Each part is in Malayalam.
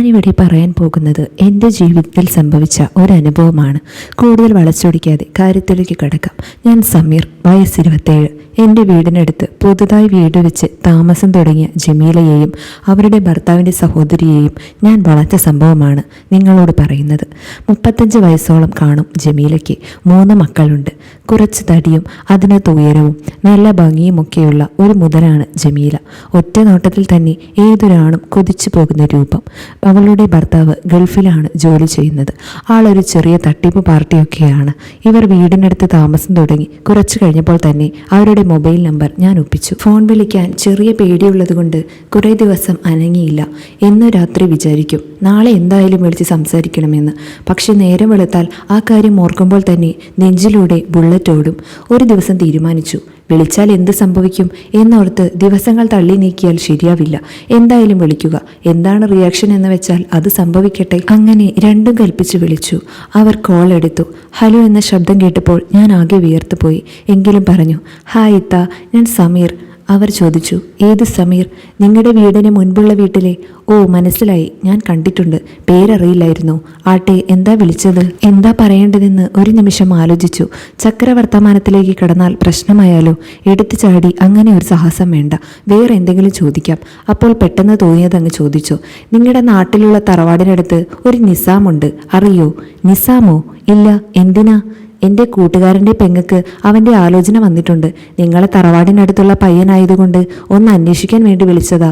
ഞാനിവിടെ പറയാൻ പോകുന്നത് എൻ്റെ ജീവിതത്തിൽ സംഭവിച്ച ഒരനുഭവമാണ്. കൂടുതൽ വളച്ചൊടിക്കാതെ കാര്യത്തിലേക്ക് കടക്കാം. ഞാൻ സമീർ, വയസ്സ് 27. എൻ്റെ വീടിനടുത്ത് പുതുതായി വീട് വെച്ച് താമസം തുടങ്ങിയ ജമീലയെയും അവരുടെ ഭർത്താവിൻ്റെ സഹോദരിയെയും ഞാൻ വളർത്ത സംഭവമാണ് നിങ്ങളോട് പറയുന്നത്. 35 വയസ്സോളം കാണും ജമീലയ്ക്ക്. 3 മക്കളുണ്ട്. കുറച്ച് തടിയും അതിനകത്ത് ഉയരവും നല്ല ഭംഗിയുമൊക്കെയുള്ള ഒരു മുതലാണ് ജമീല. ഒറ്റ നോട്ടത്തിൽ തന്നെ ഏതൊരാണും കൊതിച്ചു പോകുന്ന രൂപം. അവളുടെ ഭർത്താവ് ഗൾഫിലാണ് ജോലി ചെയ്യുന്നത്. ആളൊരു ചെറിയ തട്ടിപ്പ് പാർട്ടിയൊക്കെയാണ്. ഇവർ വീടിനടുത്ത് താമസം തുടങ്ങി കുറച്ചു കഴിഞ്ഞപ്പോൾ തന്നെ അവരുടെ മൊബൈൽ നമ്പർ ഞാൻ ഒപ്പിച്ചു. ഫോൺ വിളിക്കാൻ ചെറിയ പേടിയുള്ളത് കൊണ്ട് കുറേ ദിവസം അനങ്ങിയില്ല. എന്നു രാത്രി വിചാരിക്കും നാളെ എന്തായാലും വിളിച്ച് സംസാരിക്കണമെന്ന്. പക്ഷെ നേരം വെളുത്താൽ ആ കാര്യം ഓർക്കുമ്പോൾ തന്നെ നെഞ്ചിലൂടെ ബുള്ളറ്റ് ഓടും. ഒരു ദിവസം തീരുമാനിച്ചു, വിളിച്ചാൽ എന്ത് സംഭവിക്കും എന്നോർത്ത് ദിവസങ്ങൾ തള്ളി നീക്കിയാൽ ശരിയാവില്ല. എന്തായാലും വിളിക്കുക, എന്താണ് റിയാക്ഷൻ എന്ന് വെച്ചാൽ അത് സംഭവിക്കട്ടെ. അങ്ങനെ രണ്ടും കൽപ്പിച്ച് വിളിച്ചു. അവർ കോൾ എടുത്തു. ഹലോ എന്ന ശബ്ദം കേട്ടപ്പോൾ ഞാൻ ആകെ വിയർത്തുപോയി. എങ്കിലും പറഞ്ഞു, ഹായ് ഇത്ത, ഞാൻ സമീർ. അവർ ചോദിച്ചു, ഏത് സമീർ? നിങ്ങളുടെ വീടിന് മുൻപുള്ള വീട്ടിലെ? ഓ മനസ്സിലായി, ഞാൻ കണ്ടിട്ടുണ്ട്. പേരറിയില്ലായിരുന്നു. ആട്ടെ, എന്താ വിളിച്ചത്? എന്താ പറയേണ്ടതെന്ന് ഒരു നിമിഷം ആലോചിച്ചു. ചക്രവർത്തമാനത്തിലേക്ക് കടന്നാൽ പ്രശ്നമായാലോ? എടുത്തു ചാടി അങ്ങനെ ഒരു സാഹസം വേണ്ട. വേറെ എന്തെങ്കിലും ചോദിക്കാം. അപ്പോൾ പെട്ടെന്ന് തോന്നിയതങ്ങ് ചോദിച്ചു, നിങ്ങളുടെ നാട്ടിലുള്ള തറവാടിനടുത്ത് ഒരു നിസാമുണ്ട്, അറിയോ? നിസാമോ? ഇല്ല, എന്തിനാ? എൻ്റെ കൂട്ടുകാരൻ്റെ പെങ്ങക്ക് അവൻ്റെ ആലോചന വന്നിട്ടുണ്ട്. നിങ്ങളെ തറവാടിനടുത്തുള്ള പയ്യനായതുകൊണ്ട് ഒന്ന് അന്വേഷിക്കാൻ വേണ്ടി വിളിച്ചതാ.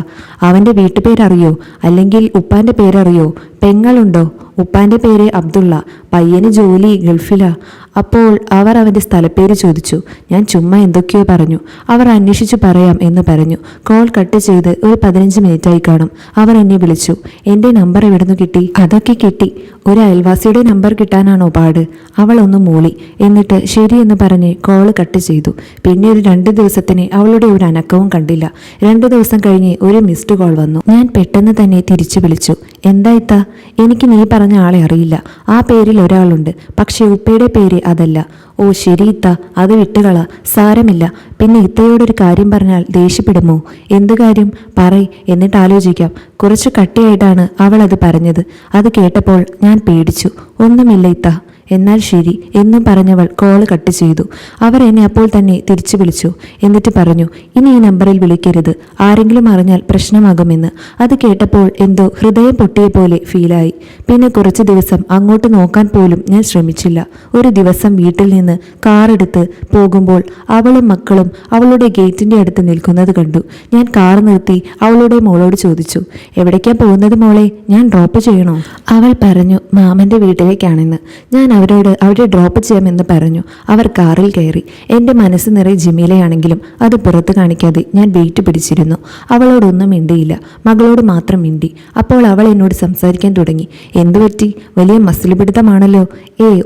അവൻ്റെ വീട്ടുപേരറിയോ? അല്ലെങ്കിൽ ഉപ്പാൻ്റെ പേരറിയോ? പെങ്ങളുണ്ടോ? ഉപ്പാൻ്റെ പേര് അബ്ദുള്ള. പയ്യന് ജോലി ഗൾഫിലാ. അപ്പോൾ അവർ അവൻ്റെ സ്ഥലപ്പേര് ചോദിച്ചു. ഞാൻ ചുമ്മാ എന്തൊക്കെയോ പറഞ്ഞു. അവർ അന്വേഷിച്ചു പറയാം എന്ന് പറഞ്ഞു. കോൾ കട്ട് ചെയ്ത് ഒരു 15 മിനിറ്റായി കാണും. അവർ എന്നെ വിളിച്ചു. എൻ്റെ നമ്പർ എവിടുന്ന് കിട്ടി? അതൊക്കെ കിട്ടി. ഒരു അയൽവാസിയുടെ നമ്പർ കിട്ടാനാണോ പാട്? അവൾ ഒന്ന് മൂളി. എന്നിട്ട് ശരിയെന്ന് പറഞ്ഞ് കോൾ കട്ട് ചെയ്തു. പിന്നെ ഒരു 2 ദിവസത്തിന് അവളുടെ ഒരു അനക്കവും കണ്ടില്ല. 2 ദിവസം കഴിഞ്ഞ് ഒരു മിസ്ഡ് കോൾ വന്നു. ഞാൻ പെട്ടെന്ന് തന്നെ തിരിച്ചു വിളിച്ചു. എന്താ ഇത്ത? എനിക്ക് നീ പറഞ്ഞ ആളെ അറിയില്ല. ആ പേരിൽ ഒരാളുണ്ട്, പക്ഷെ ഉപ്പയുടെ പേര് അതല്ല. ഓ ശരി ഇത്ത, അത് വിട്ടുകള, സാരമില്ല. പിന്നെ ഇത്തയോടൊരു കാര്യം പറഞ്ഞാൽ ദേഷ്യപ്പെടുമോ? എന്ത് കാര്യം? പറയ്, എന്നിട്ട് ആലോചിക്കാം. കുറച്ച് കട്ടിയായിട്ടാണ് അവൾ അത് പറഞ്ഞത്. അത് കേട്ടപ്പോൾ ഞാൻ പേടിച്ചു. ഒന്നുമില്ല ഇത്ത. എന്നാൽ ശരി എന്നും പറഞ്ഞവൾ കോള് കട്ട് ചെയ്തു. അവർ എന്നെ അപ്പോൾ തന്നെ തിരിച്ചു വിളിച്ചു. എന്നിട്ട് പറഞ്ഞു, ഇനി ഈ നമ്പറിൽ വിളിക്കരുത്, ആരെങ്കിലും അറിഞ്ഞാൽ പ്രശ്നമാകുമെന്ന്. അത് കേട്ടപ്പോൾ എന്തോ ഹൃദയം പൊട്ടിയ പോലെ ഫീലായി. പിന്നെ കുറച്ച് ദിവസം അങ്ങോട്ട് നോക്കാൻ പോലും ഞാൻ ശ്രമിച്ചില്ല. ഒരു ദിവസം വീട്ടിൽ നിന്ന് കാറെടുത്ത് പോകുമ്പോൾ അവളും മക്കളും അവളുടെ ഗേറ്റിൻ്റെ അടുത്ത് നിൽക്കുന്നത് കണ്ടു. ഞാൻ കാർ നിർത്തി അവളുടെ മോളോട് ചോദിച്ചു, എവിടേക്കാ പോകുന്നത് മോളെ? ഞാൻ ഡ്രോപ്പ് ചെയ്യണോ? അവൾ പറഞ്ഞു, മാമൻ്റെ വീട്ടിലേക്കാണെന്ന്. ഞാൻ അവരോട് അവിടെ ഡ്രോപ്പ് ചെയ്യാമെന്ന് പറഞ്ഞു. അവർ കാറിൽ കയറി. എൻ്റെ മനസ്സ് നിറയെ ജമീലയാണെങ്കിലും അത് പുറത്ത് കാണിക്കാതെ ഞാൻ വെയിറ്റ് പിടിച്ചിരുന്നു. അവളോടൊന്നും മിണ്ടിയില്ല, മകളോട് മാത്രം മിണ്ടി. അപ്പോൾ അവൾ എന്നോട് സംസാരിക്കാൻ തുടങ്ങി. എന്തുപറ്റി? വലിയ മസിൽ പിടുത്തമാണല്ലോ.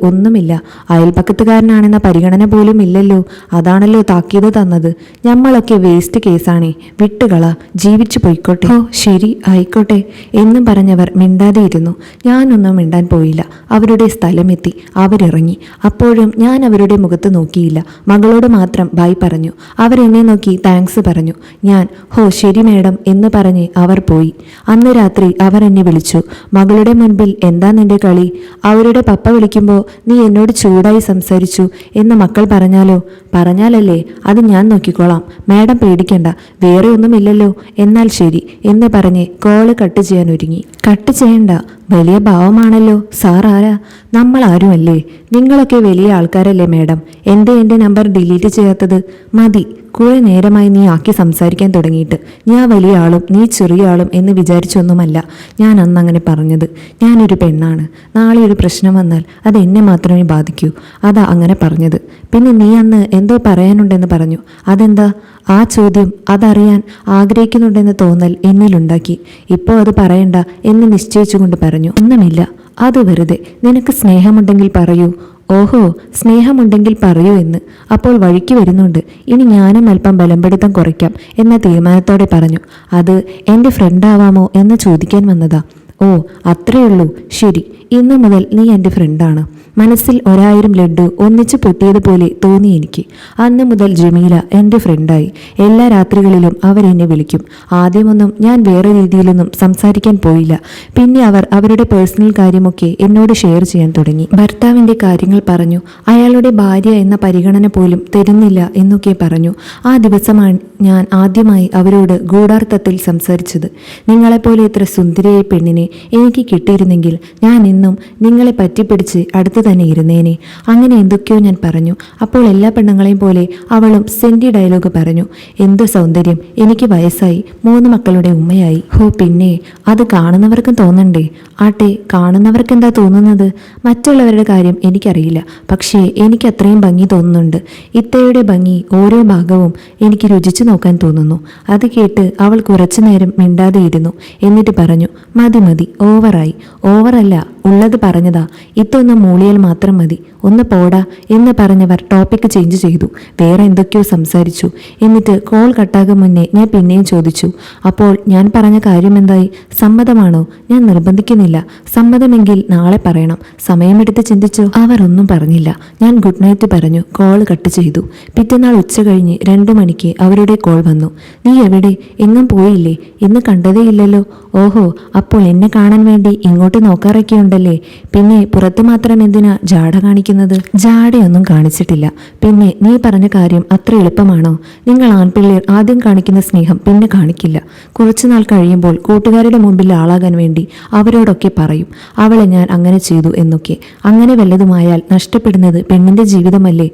ഒന്നുമില്ല, അയൽപക്കത്തുകാരനാണെന്ന പരിഗണന പോലും ഇല്ലല്ലോ. അതാണല്ലോ താക്കീത് തന്നത്. ഞമ്മളൊക്കെ വേസ്റ്റ് കേസാണേ, വിട്ടുകള, ജീവിച്ചു പോയിക്കോട്ടെ. ഓ ശരി, ആയിക്കോട്ടെ എന്നും പറഞ്ഞവർ മിണ്ടാതെയിരുന്നു. ഞാനൊന്നും മിണ്ടാൻ പോയില്ല. അവരുടെ സ്ഥലമെത്തി. അവരിറങ്ങി. അപ്പോഴും ഞാൻ അവരുടെ മുഖത്ത് നോക്കിയില്ല. മകളോട് മാത്രം ബൈ പറഞ്ഞു. അവരെന്നെ നോക്കി താങ്ക്സ് പറഞ്ഞു. ഞാൻ ഹോ ശരി മേഡം എന്ന് പറഞ്ഞ് അവർ പോയി. അന്ന് രാത്രി അവർ എന്നെ വിളിച്ചു. മകളുടെ മുൻപിൽ എന്താ നിന്റെ കളി? അവരുടെ പപ്പ വിളിക്കുമ്പോൾ നീ എന്നോട് ചൂടായി സംസാരിച്ചു എന്ന് മക്കൾ പറഞ്ഞാലോ? പറഞ്ഞാലല്ലേ, അത് ഞാൻ നോക്കിക്കോളാം, മേഡം പേടിക്കണ്ട, വേറെ ഒന്നുമില്ലല്ലോ. എന്നാൽ ശരി എന്ന് പറഞ്ഞ് കോള് കട്ട് ചെയ്യാൻ ഒരുങ്ങി. കട്ട് ചെയ്യണ്ട, വലിയ ഭാവമാണല്ലോ. സാർ ആരാ? നമ്മൾ ആരുമല്ലേ. നിങ്ങളൊക്കെ വലിയ ആൾക്കാരല്ലേ മേഡം. എൻ്റെ നമ്പർ ഡിലീറ്റ് ചെയ്യാത്തത്? മതി, കുറെ നേരമായി നീ ആക്കി സംസാരിക്കാൻ തുടങ്ങിയിട്ട്. ഞാൻ വലിയ ആളും നീ ചെറിയ ആളും എന്ന് വിചാരിച്ചൊന്നുമല്ല ഞാൻ അന്ന് അങ്ങനെ പറഞ്ഞത്. ഞാനൊരു പെണ്ണാണ്. നാളെ ഒരു പ്രശ്നം വന്നാൽ അത് എന്നെ മാത്രമേ ബാധിക്കൂ. അതാ അങ്ങനെ പറഞ്ഞത്. പിന്നെ നീ അന്ന് എന്തോ പറയാനുണ്ടെന്ന് പറഞ്ഞു. അതെന്താ? ആ ചോദ്യം അതറിയാൻ ആഗ്രഹിക്കുന്നുണ്ടെന്ന് തോന്നൽ എന്നിലുണ്ടാക്കി. ഇപ്പോൾ അത് പറയണ്ട എന്ന് നിശ്ചയിച്ചുകൊണ്ട് പറഞ്ഞു. ഒന്നുമില്ല, അത് വെറുതെ. നിനക്ക് സ്നേഹമുണ്ടെങ്കിൽ പറയൂ. ഓഹോ, സ്നേഹമുണ്ടെങ്കിൽ പറയൂ എന്ന്. അപ്പോൾ വഴിക്ക് വരുന്നുണ്ട്. ഇനി ഞാനും അല്പം ബലംപിടുത്തം കുറയ്ക്കാം എന്ന തീരുമാനത്തോടെ പറഞ്ഞു. അത് എൻ്റെ ഫ്രണ്ടാവാമോ എന്ന് ചോദിക്കാൻ വന്നതാ. ഓ അത്രയുള്ളൂ, ശരി. ഇന്നു മുതൽ നീ എൻ്റെ ഫ്രണ്ടാണ്. മനസ്സിൽ 1000 ലഡ്ഡു ഒന്നിച്ചു പൊട്ടിയതുപോലെ തോന്നി എനിക്ക്. അന്ന് മുതൽ ജമീല എൻ്റെ ഫ്രണ്ടായി. എല്ലാ രാത്രികളിലും അവരെന്നെ വിളിക്കും. ആദ്യമൊന്നും ഞാൻ വേറെ രീതിയിലൊന്നും സംസാരിക്കാൻ പോയില്ല. പിന്നെ അവർ അവരുടെ പേഴ്സണൽ കാര്യമൊക്കെ എന്നോട് ഷെയർ ചെയ്യാൻ തുടങ്ങി. ഭർത്താവിൻ്റെ കാര്യങ്ങൾ പറഞ്ഞു. അയാളുടെ ഭാര്യ എന്ന പരിഗണന പോലും തരുന്നില്ല എന്നൊക്കെ പറഞ്ഞു. ആ ദിവസമാണ് ഞാൻ ആദ്യമായി അവരോട് ഗൂഢാർത്ഥത്തിൽ സംസാരിച്ചത്. നിങ്ങളെപ്പോലെ ഇത്ര സുന്ദരിയായ പെണ്ണിനെ എനിക്ക് കിട്ടിയിരുന്നെങ്കിൽ ഞാൻ ഇന്നും നിങ്ങളെ പറ്റിപ്പിടിച്ച് അടുത്ത് തന്നെ ഇരുന്നേനെ. അങ്ങനെ എന്തൊക്കെയോ ഞാൻ പറഞ്ഞു. അപ്പോൾ എല്ലാ പെണ്ണുങ്ങളെയും പോലെ അവളും സെന്റി ഡയലോഗ് പറഞ്ഞു. എന്ത് സൗന്ദര്യം, എനിക്ക് വയസ്സായി, 3 മക്കളുടെ ഉമ്മയായി. ഹോ പിന്നെ അത് കാണുന്നവർക്കും തോന്നണ്ടേ? ആട്ടെ, കാണുന്നവർക്ക് എന്താ തോന്നുന്നത്? മറ്റുള്ളവരുടെ കാര്യം എനിക്കറിയില്ല. പക്ഷേ എനിക്ക് അത്രയും ഭംഗി തോന്നുന്നുണ്ട്. ഇത്തയുടെ ഭംഗി ഓരോ ഭാഗവും എനിക്ക് രുചിച്ചു നോക്കാൻ തോന്നുന്നു. അത് കേട്ട് അവൾ കുറച്ചു നേരം മിണ്ടാതെയിരുന്നു. എന്നിട്ട് പറഞ്ഞു, മതി മതി, ഓവറായി. ഓവറല്ല, ഉള്ളത് പറഞ്ഞതാ. ഇതൊന്ന് മൂളിയാൽ മാത്രം മതി. ഒന്ന് പോടാ എന്ന് പറഞ്ഞവർ ടോപ്പിക്ക് ചേഞ്ച് ചെയ്തു. വേറെ എന്തൊക്കെയോ സംസാരിച്ചു. എന്നിട്ട് കോൾ കട്ടാകും മുന്നേ ഞാൻ പിന്നെയും ചോദിച്ചു, അപ്പോൾ ഞാൻ പറഞ്ഞ കാര്യം എന്തായി? സമ്മതമാണോ? ഞാൻ നിർബന്ധിക്കുന്നില്ല. സമ്മതമെങ്കിൽ നാളെ പറയണം. സമയമെടുത്ത് ചിന്തിച്ചോ? അവർ ഒന്നും പറഞ്ഞില്ല. ഞാൻ ഗുഡ് നൈറ്റ് പറഞ്ഞു കോൾ കട്ട് ചെയ്തു. പിറ്റേന്നാൾ ഉച്ച കഴിഞ്ഞ് 2 മണിക്ക് അവരുടെ കോൾ വന്നു. നീ എവിടെ? എങ്ങും പോയില്ലേ? ഇന്ന് കണ്ടതേ ഇല്ലല്ലോ. ഓഹോ, അപ്പോൾ എന്നെ കാണാൻ വേണ്ടി ഇങ്ങോട്ട് നോക്കാറൊക്കെ ഉണ്ടല്ലേ? പിന്നെ പുറത്ത് മാത്രം എന്തിനാ ജാട കാണിക്കുന്നത്? ജാടയൊന്നും കാണിച്ചിട്ടില്ല. പിന്നെ നീ പറഞ്ഞ കാര്യം അത്ര എളുപ്പമാണോ? നിങ്ങൾ ആൺപിള്ളേർ ആദ്യം കാണിക്കുന്ന സ്നേഹം പിന്നെ കാണിക്കില്ല. കുറച്ചുനാൾ കഴിയുമ്പോൾ കൂട്ടുകാരുടെ മുമ്പിൽ ആളാകാൻ വേണ്ടി അവരോടൊക്കെ പറയും, അവളെ ഞാൻ അങ്ങനെ ചെയ്തു എന്നൊക്കെ. അങ്ങനെ വല്ലതുമായാൽ നഷ്ടപ്പെടുന്നത് പെണ്ണിന്റെ ജീവിതമല്ലേ?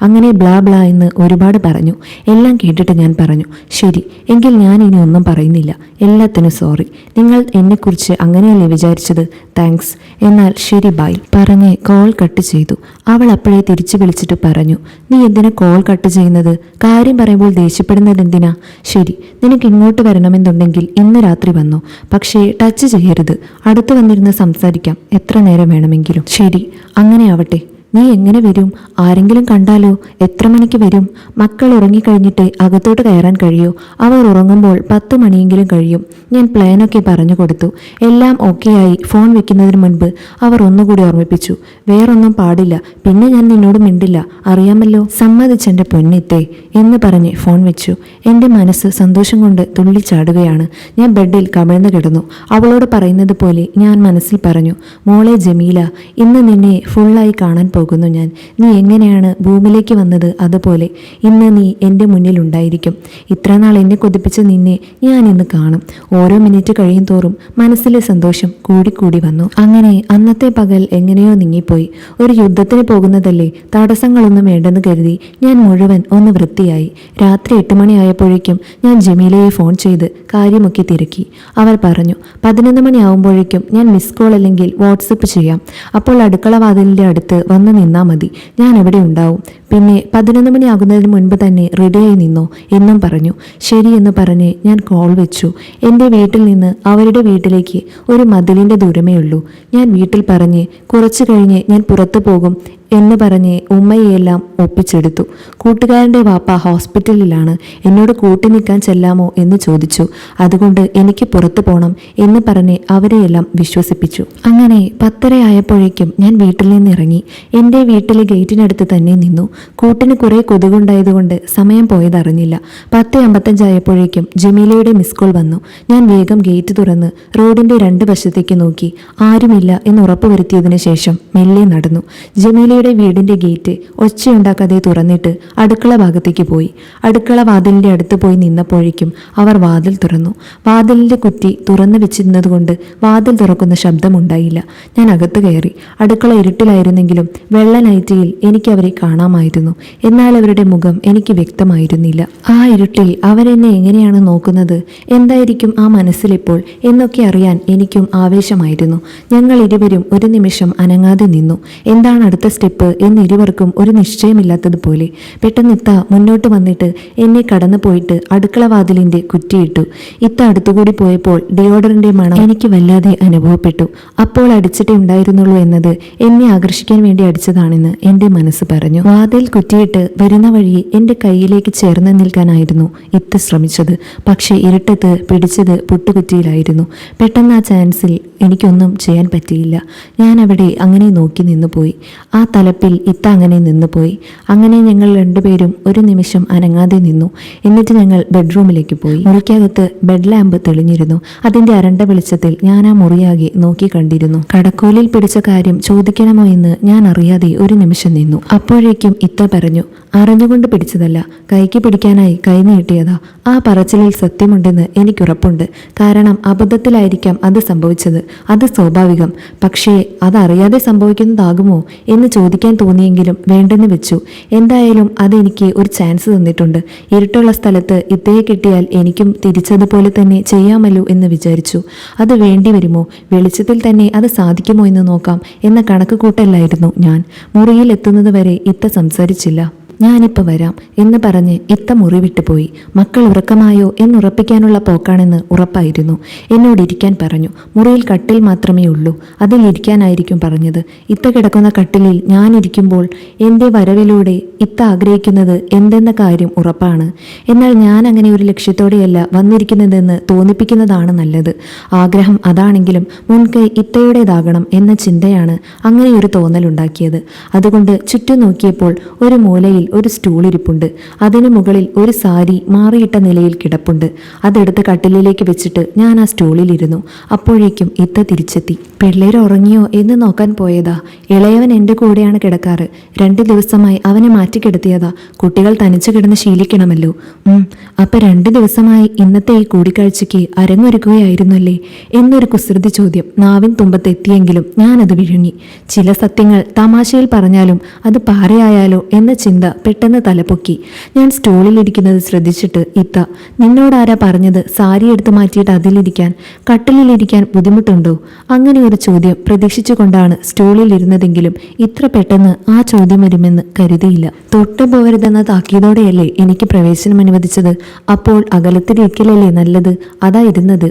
അങ്ങനെ ബ്ലാ ബ്ലാ എന്ന് ഒരുപാട് പറഞ്ഞു. എല്ലാം കേട്ടിട്ട് ഞാൻ പറഞ്ഞു, ശരി എങ്കിൽ ഞാൻ ഇനി ഒന്നും പറയുന്നില്ല. എല്ലാത്തിനും സോറി. നിങ്ങൾ എന്നെക്കുറിച്ച് അങ്ങനെയല്ലേ വിചാരിച്ചത്? താങ്ക്സ്. എന്നാൽ ശരി ബൈ പറഞ്ഞ് കോൾ കട്ട് ചെയ്തു. അവൾ അപ്പോഴേ തിരിച്ചു വിളിച്ചിട്ട് പറഞ്ഞു, നീ എന്തിനാ കോൾ കട്ട് ചെയ്യുന്നത്? കാര്യം പറയുമ്പോൾ ദേഷ്യപ്പെടുന്നത് എന്തിനാ? ശരി, നിനക്ക് ഇങ്ങോട്ട് വരണമെന്നുണ്ടെങ്കിൽ ഇന്ന് രാത്രി വന്നോ. പക്ഷേ ടച്ച് ചെയ്യരുത്. അടുത്ത് വന്നിരുന്ന് സംസാരിക്കാം, എത്ര നേരം വേണമെങ്കിലും. ശരി, അങ്ങനെ ആവട്ടെ. നീ എങ്ങനെ വരും? ആരെങ്കിലും കണ്ടാലോ? എത്ര മണിക്ക് വരും? മക്കൾ ഉറങ്ങിക്കഴിഞ്ഞിട്ട് അകത്തോട്ട് കയറാൻ കഴിയോ? അവർ ഉറങ്ങുമ്പോൾ 10 മണിയെങ്കിലും കഴിയും. ഞാൻ പ്ലാനൊക്കെ പറഞ്ഞു കൊടുത്തു. എല്ലാം ഓക്കെയായി ഫോൺ വെക്കുന്നതിന് മുൻപ് അവർ ഒന്നുകൂടി ഓർമ്മിപ്പിച്ചു, വേറൊന്നും പാടില്ല, പിന്നെ ഞാൻ നിന്നോട് മിണ്ടില്ല, അറിയാമല്ലോ. സമ്മതിച്ചെൻ്റെ പൊന്നിത്തേ എന്ന് പറഞ്ഞ് ഫോൺ വെച്ചു. എൻ്റെ മനസ്സ് സന്തോഷം കൊണ്ട് തുള്ളിച്ചാടുകയാണ്. ഞാൻ ബെഡിൽ കമിഴ്ന്നു കിടന്നു. അവളോട് പറയുന്നത് പോലെ ഞാൻ മനസ്സിൽ പറഞ്ഞു, മോളെ ജമീല, ഇന്ന് നിന്നെ ഫുള്ളായി കാണാൻ പോകുന്നു ഞാൻ. നീ എങ്ങനെയാണ് ഭൂമിയിലേക്ക് വന്നത് അതുപോലെ ഇന്ന് നീ എൻ്റെ മുന്നിൽ ഉണ്ടായിരിക്കും. ഇത്രനാൾ എന്നെ കൊതിപ്പിച്ച നിന്നെ ഞാൻ ഇന്ന് കാണും. ഓരോ മിനിറ്റ് കഴിയും തോറും മനസ്സിലെ സന്തോഷം കൂടിക്കൂടി വന്നു. അങ്ങനെ അന്നത്തെ പകൽ എങ്ങനെയോ നീങ്ങിപ്പോയി. ഒരു യുദ്ധത്തിന് പോകുന്നതല്ലേ, തടസ്സങ്ങളൊന്നും വേണ്ടെന്ന് കരുതി ഞാൻ മുഴുവൻ ഒന്ന് വൃത്തിയായി. രാത്രി 8 മണിയായപ്പോഴേക്കും ഞാൻ ജമീലയെ ഫോൺ ചെയ്ത് കാര്യമൊക്കെ തിരക്കി. അവർ പറഞ്ഞു 11 മണിയാവുമ്പോഴേക്കും ഞാൻ മിസ് കോൾ അല്ലെങ്കിൽ വാട്സപ്പ് ചെയ്യാം. അപ്പോൾ അടുക്കള വാതിലിൻ്റെ അടുത്ത് വന്ന് നിന്നാ മതി, ഞാൻ അവിടെ ഉണ്ടാവും. പിന്നെ 11 മണിയാകുന്നതിന് മുൻപ് തന്നെ റെഡിയായി നിന്നോ എന്നും പറഞ്ഞു. ശരിയെന്ന് പറഞ്ഞ് ഞാൻ കോൾ വെച്ചു. എൻ്റെ വീട്ടിൽ നിന്ന് അവരുടെ വീട്ടിലേക്ക് ഒരു മതിലിൻ്റെ ദൂരമേ ഉള്ളൂ. ഞാൻ വീട്ടിൽ പറഞ്ഞ് കുറച്ചു കഴിഞ്ഞ് ഞാൻ പുറത്തു പോകും എന്ന് പറഞ്ഞ് ഉമ്മയെല്ലാം ഒപ്പിച്ചെടുത്തു. കൂട്ടുകാരൻ്റെ വാപ്പ ഹോസ്പിറ്റലിലാണ്. എന്നോട് കൂട്ടി നിൽക്കാൻ ചെല്ലാമോ എന്ന് ചോദിച്ചു. അതുകൊണ്ട് എനിക്ക് പുറത്തു പോകണം എന്ന് പറഞ്ഞ് അവരെയെല്ലാം വിശ്വസിപ്പിച്ചു. അങ്ങനെ 10:30 ആയപ്പോഴേക്കും ഞാൻ വീട്ടിൽ നിന്ന് ഇറങ്ങി. എൻ്റെ വീട്ടിലെ ഗേറ്റിനടുത്ത് തന്നെ നിന്നു. കൂട്ടിന് കുറേ കൊതുകുണ്ടായതുകൊണ്ട് സമയം പോയതറിഞ്ഞില്ല. 10:55 ആയപ്പോഴേക്കും ജമീലയുടെ മിസ് കോൾ വന്നു. ഞാൻ വേഗം ഗേറ്റ് തുറന്ന് റോഡിൻ്റെ 2 വശത്തേക്ക് നോക്കി. ആരുമില്ല എന്ന് ഉറപ്പുവരുത്തിയതിനു ശേഷം മെല്ലെ നടന്നു. ജമീല വീടിന്റെ ഗേറ്റ് ഒച്ചയുണ്ടാക്കാതെ തുറന്നിട്ട് അടുക്കള ഭാഗത്തേക്ക് പോയി. അടുക്കള വാതിലിന്റെ അടുത്ത് പോയി നിന്നപ്പോഴേക്കും അവർ വാതിൽ തുറന്നു. വാതിലിന്റെ കുറ്റി തുറന്നു വെച്ചിരുന്നതുകൊണ്ട് വാതിൽ തുറക്കുന്ന ശബ്ദമുണ്ടായില്ല. ഞാൻ അകത്ത് കയറി. അടുക്കള ഇരുട്ടിലായിരുന്നെങ്കിലും വെള്ള നൈറ്റിയിൽ എനിക്ക് അവരെ കാണാമായിരുന്നു. എന്നാൽ അവരുടെ മുഖം എനിക്ക് വ്യക്തമായിരുന്നില്ല. ആ ഇരുട്ടിൽ അവരെന്നെ എങ്ങനെയാണ് നോക്കുന്നത്, എന്തായിരിക്കും ആ മനസ്സിലിപ്പോൾ എന്നൊക്കെ അറിയാൻ എനിക്കും ആവേശമായിരുന്നു. ഞങ്ങൾ ഇരുവരും ഒരു നിമിഷം അനങ്ങാതെ നിന്നു. എന്താണ് അടുത്ത സ്റ്റെപ്പ് എന്ന് ഇരുവർക്കും ഒരു നിശ്ചയമില്ലാത്തതുപോലെ. പെട്ടെന്ന് ഇത്ത മുന്നോട്ട് വന്നിട്ട് എന്നെ കടന്നു പോയിട്ട് അടുക്കള വാതിലിന്റെ കുറ്റിയിട്ടു. ഇത്ത അടുത്തുകൂടി പോയപ്പോൾ ഡിയോഡറിന്റെ മണം എനിക്ക് വല്ലാതെ അനുഭവപ്പെട്ടു. അപ്പോൾ അടിച്ചിട്ടേ ഉണ്ടായിരുന്നുള്ളൂ എന്നത് എന്നെ ആകർഷിക്കാൻ വേണ്ടി അടിച്ചതാണെന്ന് എൻ്റെ മനസ്സ് പറഞ്ഞു. വാതിൽ തൊണ്ടയിൽ കുറ്റിയിട്ട് വരുന്ന വഴി എൻ്റെ കയ്യിലേക്ക് ചേർന്ന് നിൽക്കാനായിരുന്നു ഇത്ത ശ്രമിച്ചത്. പക്ഷേ ഇരുട്ടത്ത് പിടിച്ചത് പുട്ടുകുറ്റിയിലായിരുന്നു. പെട്ടെന്ന് ആ ചാൻസിൽ എനിക്കൊന്നും ചെയ്യാൻ പറ്റിയില്ല. ഞാൻ അവിടെ അങ്ങനെ നോക്കി നിന്നുപോയി. ആ തലപ്പിൽ ഇത്ത അങ്ങനെ നിന്നുപോയി. അങ്ങനെ ഞങ്ങൾ രണ്ടുപേരും ഒരു നിമിഷം അനങ്ങാതെ നിന്നു. എന്നിട്ട് ഞങ്ങൾ ബെഡ്റൂമിലേക്ക് പോയി. മുറിക്കകത്ത് ബെഡ് ലാമ്പ് തെളിഞ്ഞിരുന്നു. അതിൻ്റെ അരണ്ട വെളിച്ചത്തിൽ ഞാൻ ആ മുറിയാകെ നോക്കി കണ്ടിരുന്നു. കടക്കോലിൽ പിടിച്ച കാര്യം ചോദിക്കണമോ എന്ന് ഞാൻ അറിയാതെ ഒരു നിമിഷം നിന്നു. അപ്പോഴേക്കും ഇത്ത പറഞ്ഞു, അറിഞ്ഞുകൊണ്ട് പിടിച്ചതല്ല, കൈക്ക് പിടിക്കാനായി കൈ നീട്ടിയതാ. ആ പറച്ചിലിൽ സത്യമുണ്ടെന്ന് എനിക്കുറപ്പുണ്ട്. കാരണം അബദ്ധത്തിലായിരിക്കാം അത് സംഭവിച്ചത്. അത് സ്വാഭാവികം. പക്ഷേ അതറിയാതെ സംഭവിക്കുന്നതാകുമോ എന്ന് ചോദിക്കാൻ തോന്നിയെങ്കിലും വേണ്ടെന്ന് വെച്ചു. എന്തായാലും അതെനിക്ക് ഒരു ചാൻസ് തന്നിട്ടുണ്ട്. ഇരുട്ടുള്ള സ്ഥലത്ത് ഇത്തയെ കിട്ടിയാൽ എനിക്കും തിരിച്ചതുപോലെ തന്നെ ചെയ്യാമല്ലോ എന്ന് വിചാരിച്ചു. അത് വേണ്ടി വരുമോ, വെളിച്ചത്തിൽ തന്നെ അത് സാധിക്കുമോ എന്ന് നോക്കാം എന്ന കണക്ക് കൂട്ടല്ലായിരുന്നു ഞാൻ. മുറിയിൽ എത്തുന്നത് വരെ ഇത്ത സംസാരിച്ചില്ല. ഞാനിപ്പോൾ വരാം എന്ന് പറഞ്ഞ് ഇത്ത മുറി വിട്ടുപോയി. മക്കൾ ഉറക്കമായോ എന്നുറപ്പിക്കാനുള്ള പോക്കാണെന്ന് ഉറപ്പായിരുന്നു. എന്നോട് ഇരിക്കാൻ പറഞ്ഞു. മുറിയിൽ കട്ടിൽ മാത്രമേ ഉള്ളൂ. അതിൽ ഇരിക്കാനായിരിക്കും പറഞ്ഞത്. ഇത്ത കിടക്കുന്ന കട്ടിലിൽ ഞാനിരിക്കുമ്പോൾ എൻ്റെ വരവിലൂടെ ഇത്ത ആഗ്രഹിക്കുന്നത് എന്തെന്ന കാര്യം ഉറപ്പാണ്. എന്നാൽ ഞാൻ അങ്ങനെ ഒരു ലക്ഷ്യത്തോടെയല്ല വന്നിരിക്കുന്നതെന്ന് തോന്നിപ്പിക്കുന്നതാണ് നല്ലത്. ആഗ്രഹം അതാണെങ്കിലും മുൻകൈ ഇത്തയുടേതാകണം എന്ന ചിന്തയാണ് അങ്ങനെ ഒരു തോന്നലുണ്ടാക്കിയത്. അതുകൊണ്ട് ചുറ്റും നോക്കിയപ്പോൾ ഒരു മൂലയിൽ ഒരു സ്റ്റൂൾ ഇരിപ്പുണ്ട്. അതിനു മുകളിൽ ഒരു സാരി മാറിയിട്ട നിലയിൽ കിടപ്പുണ്ട്. അതെടുത്ത് കട്ടിലിലേക്ക് വെച്ചിട്ട് ഞാൻ ആ സ്റ്റൂളിലിരുന്നു. അപ്പോഴേക്കും ഇത്ത തിരിച്ചെത്തി. പിള്ളേർ ഉറങ്ങിയോ എന്ന് നോക്കാൻ പോയതാ. ഇളയവൻ എൻ്റെ കൂടെയാണ് കിടക്കാറ്. 2 ദിവസമായി അവനെ മാറ്റിക്കിടത്തിയതാ. കുട്ടികൾ തനിച്ചു കിടന്ന് ശീലിക്കണമല്ലോ. അപ്പൊ 2 ദിവസമായി ഇന്നത്തെ ഈ കൂടിക്കാഴ്ചയ്ക്ക് അരങ്ങൊരുക്കുകയായിരുന്നല്ലേ എന്നൊരു കുസൃതി ചോദ്യം നാവിൻ തുമ്പത്തെത്തിയെങ്കിലും ഞാനത് വിഴുങ്ങി. ചില സത്യങ്ങൾ തമാശയിൽ പറഞ്ഞാലും അത് പാറയായാലോ എന്ന ചിന്ത പെട്ടെന്ന് തലപൊക്കി. ഞാൻ സ്റ്റൂളിലിരിക്കുന്നത് ശ്രദ്ധിച്ചിട്ട് ഇത്ത, നിന്നോടാരാ പറഞ്ഞത് സാരി എടുത്തു മാറ്റിയിട്ട് അതിലിരിക്കാൻ? കട്ടിലിരിക്കാൻ ബുദ്ധിമുട്ടുണ്ടോ? അങ്ങനെ ഒരു ചോദ്യം പ്രതീക്ഷിച്ചുകൊണ്ടാണ് സ്റ്റൂളിലിരുന്നതെങ്കിലും ഇത്ര പെട്ടെന്ന് ആ ചോദ്യം വരുമെന്ന് കരുതിയില്ല. തൊട്ടു പോകരുതെന്ന താക്കീതോടെയല്ലേ എനിക്ക് പ്രവേശനം അനുവദിച്ചത്. അപ്പോൾ അകലത്തിലിരിക്കലല്ലേ നല്ലത്. അതാ ഇരുന്നത്.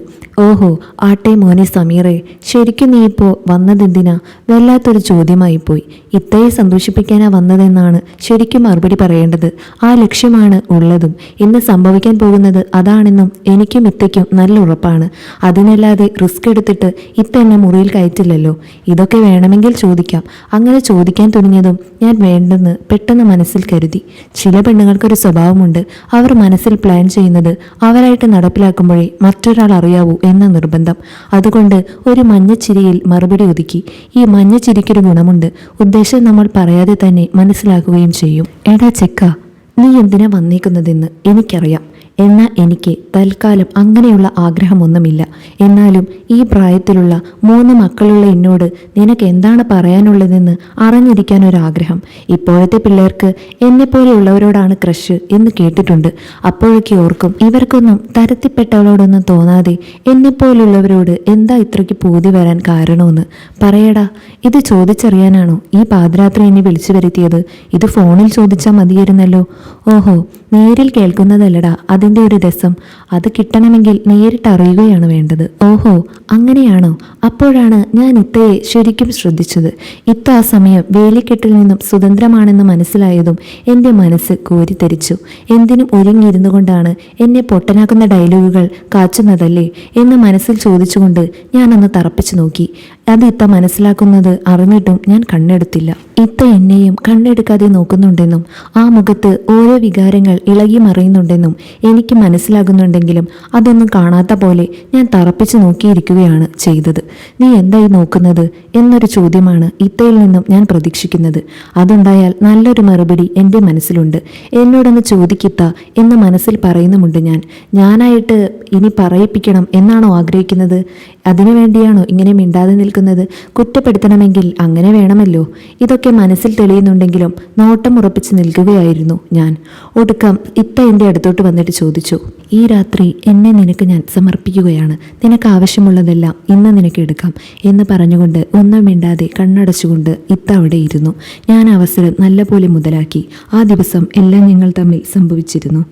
ഓഹോ, ആട്ടെ മോനെ സമീറേ, ശരിക്കും നീ ഇപ്പോൾ വന്നതെന്തിനാ? വല്ലാത്തൊരു ചോദ്യമായിപ്പോയി. ഇത്തയെ സന്തോഷിപ്പിക്കാനാ വന്നതെന്നാണ് ശരിക്കും മറുപടി പറയേണ്ടത്. ആ ലക്ഷ്യമാണ് ഉള്ളതും. ഇന്ന് സംഭവിക്കാൻ പോകുന്നത് അതാണെന്നും എനിക്കും ഇത്തയ്ക്കും നല്ല ഉറപ്പാണ്. അതിനല്ലാതെ റിസ്ക് എടുത്തിട്ട് ഇത്ത എന്നെ മുറിയിൽ കയറ്റില്ലല്ലോ. ഇതൊക്കെ വേണമെങ്കിൽ ചോദിക്കാം. അങ്ങനെ ചോദിക്കാൻ തുനിഞ്ഞതും ഞാൻ വേണ്ടെന്ന് പെട്ടെന്ന് മനസ്സിൽ കരുതി. ചില പെണ്ണുങ്ങൾക്കൊരു സ്വഭാവമുണ്ട്. അവർ മനസ്സിൽ പ്ലാൻ ചെയ്യുന്നത് അവരായിട്ട് നടപ്പിലാക്കുമ്പോഴേ മറ്റൊരാൾ അറിയാവൂ എന്ന നിർബന്ധം. അതുകൊണ്ട് ഒരു മഞ്ഞച്ചിരിയിൽ മറുപടി ഒതുക്കി. ഈ മഞ്ഞച്ചിരിക്കൊരു ഗുണമുണ്ട്. ഉദ്ദേശം നമ്മൾ പറയാതെ തന്നെ മനസ്സിലാക്കുകയും ചെയ്യും. എടാ ചെക്ക, നീ എന്തിനാ വന്നേക്കുന്നതെന്ന് എനിക്കറിയാം. എന്നാൽ എനിക്ക് തൽക്കാലം അങ്ങനെയുള്ള ആഗ്രഹമൊന്നുമില്ല. എന്നാലും ഈ പ്രായത്തിലുള്ള 3 മക്കളുള്ള എന്നോട് നിനക്ക് എന്താണ് പറയാനുള്ളതെന്ന് അറിഞ്ഞിരിക്കാനൊരാഗ്രഹം. ഇപ്പോഴത്തെ പിള്ളേർക്ക് എന്നെപ്പോലെയുള്ളവരോടാണ് ക്രഷ് എന്ന് കേട്ടിട്ടുണ്ട്. അപ്പോഴൊക്കെ ഓർക്കും, ഇവർക്കൊന്നും തരത്തിൽപ്പെട്ടവളോടൊന്നും തോന്നാതെ എന്നെപ്പോലുള്ളവരോട് എന്താ ഇത്രയ്ക്ക് പൂതി വരാൻ കാരണമെന്ന്. പറയടാ, ഇത് ചോദിച്ചറിയാനാണോ ഈ പാതിരാത്രി എന്നെ വിളിച്ചു വരുത്തിയത്? ഇത് ഫോണിൽ ചോദിച്ചാൽ മതിയായിരുന്നല്ലോ. ഓഹോ, നേരിൽ കേൾക്കുന്നതല്ലടാ അതിൻ്റെ ഒരു രസം. അത് കിട്ടണമെങ്കിൽ നേരിട്ട് അറിയുകയാണ് വേണ്ടത്. ഓഹോ, അങ്ങനെയാണോ? അപ്പോഴാണ് ഞാൻ ഇത്തയെ ശരിക്കും ശ്രദ്ധിച്ചത്. ഇത്ത ആ സമയം വേലിക്കെട്ടിൽ നിന്നും സ്വതന്ത്രമാണെന്ന് മനസ്സിലായതും എൻ്റെ മനസ്സ് കോരിത്തരിച്ചു. എന്തിനും ഒരുങ്ങിയിരുന്നു കൊണ്ടാണ് എന്നെ പൊട്ടനാക്കുന്ന ഡയലോഗുകൾ കാച്ചുന്നതല്ലേ എന്ന് മനസ്സിൽ ചോദിച്ചുകൊണ്ട് ഞാനൊന്ന് തറപ്പിച്ചു നോക്കി. അത് ഇത്ത മനസ്സിലാക്കുന്നത് അറിഞ്ഞിട്ടും ഞാൻ കണ്ണെടുത്തില്ല. ഇത്ത എന്നെയും കണ്ണെടുക്കാതെ നോക്കുന്നുണ്ടെന്നും ആ മുഖത്ത് ഓരോ വികാരങ്ങൾ ഇളകി മറിയുന്നുണ്ടെന്നും എനിക്ക് മനസ്സിലാകുന്നുണ്ടെങ്കിലും അതൊന്നും കാണാത്ത പോലെ ഞാൻ തറപ്പിച്ചു നോക്കിയിരിക്കുകയാണ് ചെയ്തത്. നീ എന്തായി നോക്കുന്നത് എന്നൊരു ചോദ്യമാണ് ഇത്തയിൽ നിന്നും ഞാൻ പ്രതീക്ഷിക്കുന്നത്. അതുണ്ടായാൽ നല്ലൊരു മറുപടി എൻ്റെ മനസ്സിലുണ്ട്. എന്നോടൊന്ന് ചോദിക്കിത്ത എന്ന് മനസ്സിൽ പറയുന്നുമുണ്ട്. ഞാനായിട്ട് ഇനി പറയിപ്പിക്കണം എന്നാണോ ആഗ്രഹിക്കുന്നത്? അതിനുവേണ്ടിയാണോ ഇങ്ങനെ മിണ്ടാതെ നിൽക്കുന്നത്? കുറ്റപ്പെടുത്തണമെങ്കിൽ അങ്ങനെ വേണമല്ലോ. ഇതൊക്കെ മനസ്സിൽ തെളിയുന്നുണ്ടെങ്കിലും നോട്ടം ഉറപ്പിച്ച് നിൽക്കുകയായിരുന്നു ഞാൻ. ഒടുക്കം ഇത്ത എൻ്റെ അടുത്തോട്ട് വന്നിട്ട് ചോദിച്ചു, ഈ രാത്രി എന്നെ നിനക്ക് ഞാൻ സമർപ്പിക്കുകയാണ്. നിനക്ക് ആവശ്യമുള്ളതെല്ലാം ഇന്ന് നിനക്ക് എടുക്കാം എന്ന് പറഞ്ഞുകൊണ്ട് ഒന്നും മിണ്ടാതെ കണ്ണടച്ചുകൊണ്ട് ഇത്ത അവിടെ ഇരുന്നു. ഞാൻ അവസരം നല്ലപോലെ മുതലാക്കി. ആ ദിവസം എല്ലാം ഞങ്ങൾ തമ്മിൽ സംഭവിച്ചിരുന്നു.